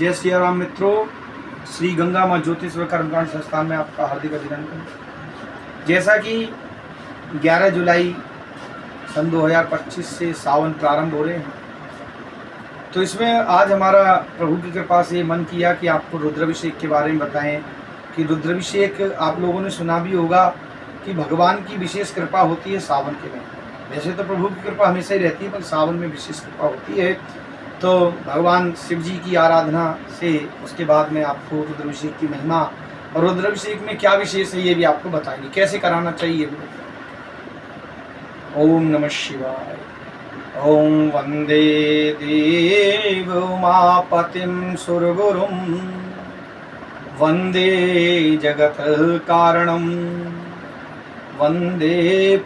जय श्री राम मित्रों, श्री गंगा माँ ज्योतिषवर कर्मकांड संस्थान में आपका हार्दिक अभिनंदन। जैसा कि 11 जुलाई सन 2025 से सावन प्रारंभ हो रहे हैं, तो इसमें आज हमारा प्रभु की कृपा से मन किया कि आपको रुद्राभिषेक के बारे में बताएं कि रुद्राभिषेक आप लोगों ने सुना भी होगा कि भगवान की विशेष कृपा होती है सावन के महीने। वैसे तो प्रभु की कृपा हमेशा ही रहती है, पर सावन में विशेष कृपा होती है। तो भगवान शिव जी की आराधना से उसके बाद में आपको रुद्राभिषेक की महिमा और रुद्राभिषेक में क्या विशेष है ये भी आपको बताएंगे, कैसे कराना चाहिए। ओम नमः शिवाय। ओम वंदे देव उमापतिं सुरगुरुं वंदे जगत कारणं वंदे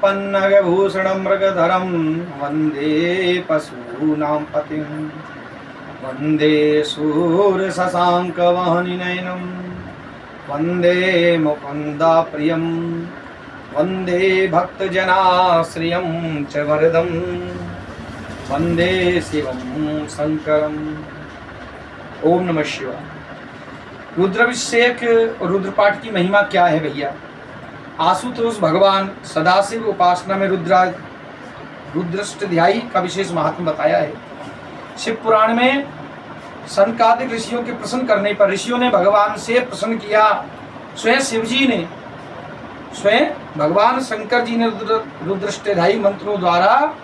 पन्नगभूषणं मृगधरं वंदे पशूनां पतिं वंदे शूरशशाङ्कवाहननयनं वंदे मुकुन्दा प्रियं वंदे भक्तजनाश्रियं च वरदं वंदे शिवं शंकरम्। ओम नमः शिवाय। रुद्राभिषेक और रुद्रपाठ की महिमा क्या है भैया? आशुतोष भगवान सदाशिव उपासना में रुद्राष्टध्यायी का विशेष महात्म्य बताया है। शिव पुराण में सनकादिक ऋषियों के प्रसन्न करने पर ऋषियों ने भगवान से प्रसन्न किया। स्वयं शिव जी ने, स्वयं भगवान शंकर जी ने रुद्राष्टध्यायी मंत्रों द्वारा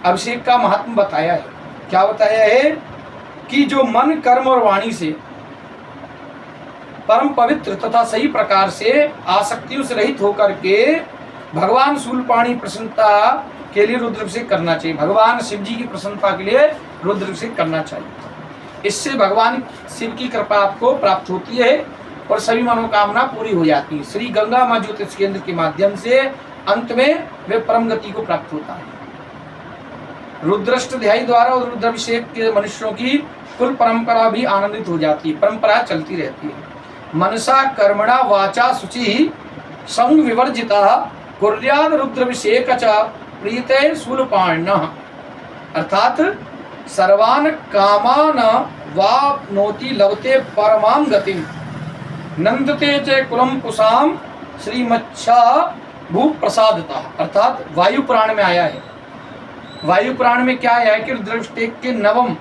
अभिषेक का महात्म्य बताया है। क्या बताया है कि जो मन, कर्म और वाणी से परम पवित्र तथा सही प्रकार से आसक्तियों से रहित होकर के भगवान शूलपाणी प्रसन्नता के लिए रुद्राभिषेक करना चाहिए। भगवान शिव जी की प्रसन्नता के लिए रुद्राभिषेक करना चाहिए। इससे भगवान शिव की कृपा आपको प्राप्त होती है और सभी मनोकामना पूरी हो जाती है। श्री गंगा माँ ज्योतिष केंद्र के माध्यम से अंत में वे परम गति को प्राप्त होता है। रुद्राष्टध्यायी द्वारा और रुद्राभिषेक के मनुष्यों की कुल परंपरा भी आनंदित हो जाती है, परंपरा चलती रहती है। मनसा कर्मणा वाचा शुचि संग विवर्जिता कुर्याद रुद्राभिषेक च प्रीते शूलपाणिनः। अर्थात सर्वान कामान वाप्नोति लभते परमां गतिं नंदते च कुलम कुसाम श्रीमच्छा भूप्रसादतः। अर्थात वायु पुराण में आया है। वायु पुराण में क्या आया है कि रुद्राभिषेक के नवम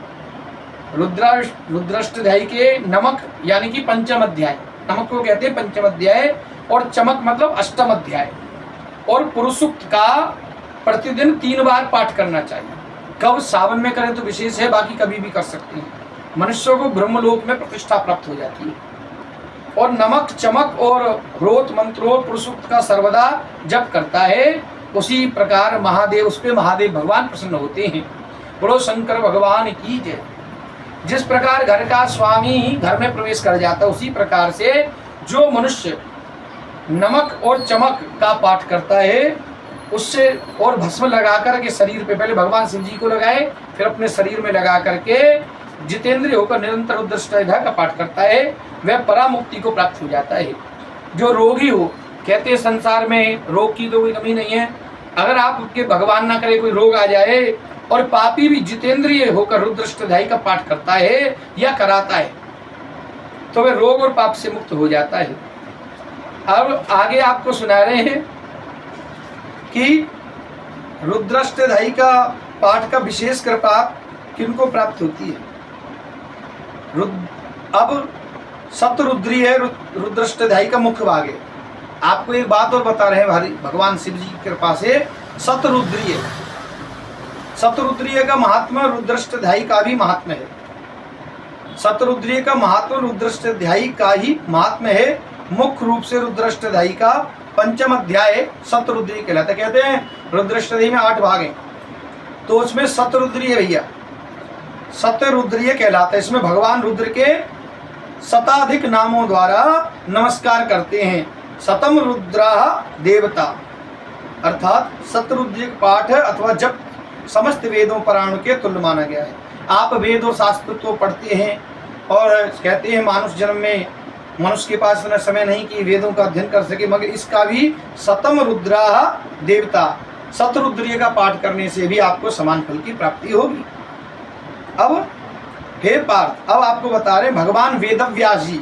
रुद्राष्टध्यायी के नमक यानी कि पंचम अध्याय, नमक को कहते हैं पंचम अध्याय, और चमक मतलब अष्टम अध्याय, और पुरुषुक्त का प्रतिदिन 3 बार पाठ करना चाहिए। कब? सावन में करें तो विशेष है, बाकी कभी भी कर सकते हैं। मनुष्यों को ब्रह्मलोक में प्रतिष्ठा प्राप्त हो जाती है। और नमक, चमक और रोत मंत्रों पुरुषुक्त का सर्वदा जप करता है, उसी प्रकार महादेव, उस पे महादेव भगवान प्रसन्न होते हैं। बोलो शंकर भगवान की जय। जिस प्रकार घर का स्वामी घर में प्रवेश कर जाता है, उसी प्रकार से जो मनुष्य नमक और चमक का पाठ करता है उससे, और भस्म लगा करके शरीर पे, पहले भगवान शिव जी को लगाए फिर अपने शरीर में लगा करके जितेंद्रिय होकर निरंतर रुद्राष्टध्यायी का पाठ करता है, वह परामुक्ति को प्राप्त हो जाता है। जो रोगी हो, कहते हैं संसार में रोग की तो कोई कमी नहीं है। अगर आपके भगवान ना करे कोई रोग आ जाए और पापी भी जितेंद्रिय होकर रुद्राष्टध्यायी का पाठ करता है या कराता है तो वह रोग और पाप से मुक्त हो जाता है। अब आगे आपको सुना रहे हैं कि रुद्राष्टध्यायी का पाठ का विशेष कृपा किनको प्राप्त होती है। अब सतरुद्री है रुद्राष्टध्यायी का मुख्य भाग है। आपको एक बात और बता रहे हैं, भगवान शिव जी की कृपा से सतरुद्री है। सतरुद्रीय का महात्मा रुद्राष्टध्यायी का भी महात्मा है। सतरुद्रीय का महात्मा रुद्राष्टध्यायी का ही महात्मा है। मुख्य रूप से रुद्राष्टध्यायी का पंचम अध्याय सतरुद्रीय कहलाता है। कहते हैं रुद्राष्टध्यायी में 8 भाग हैं, तो उसमें सतरुद्रीय भैया सतरुद्रीय कहलाता है। इसमें भगवान रुद्र के शताधिक नामों द्वारा नमस्कार करते हैं। शतम रुद्रा देवता, अर्थात सतरुद्रीय पाठ अथवा जप समस्त वेदों पुराणों के तुल्य माना गया है। आप वेद और शास्त्र तो पढ़ते हैं और कहते हैं मानुष जन्म में मनुष्य के पास इतना समय नहीं कि वेदों का अध्ययन कर सके, मगर इसका भी शतम रुद्रा देवता शतरुद्रीय का पाठ करने से भी आपको समान फल की प्राप्ति होगी। अब हे पार्थ, अब आपको बता रहे हैं भगवान वेदव्यास जी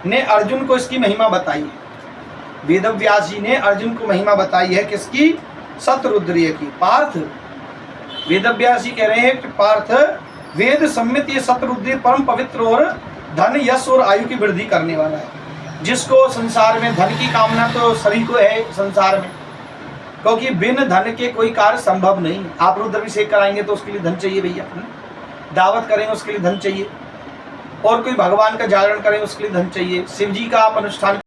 ने अर्जुन को इसकी महिमा बताई है। वेदव्यास जी ने अर्जुन को महिमा बताई है किसकी? शतरुद्रीय की। पार्थ, वेदव्यास जी कह रहे हैं कि पार्थ, वेद सम्मित ये शतरुद्रीय परम पवित्र और धन, यश और आयु की वृद्धि करने वाला है। जिसको संसार में धन की कामना तो सभी को है संसार में, क्योंकि बिन धन के कोई कार्य संभव नहीं। आप रुद्राभिषेक कराएंगे तो उसके लिए धन चाहिए भैया, दावत करेंगे उसके लिए धन चाहिए, और कोई भगवान का जागरण करें उसके लिए धन चाहिए, शिव जी का आप अनुष्ठान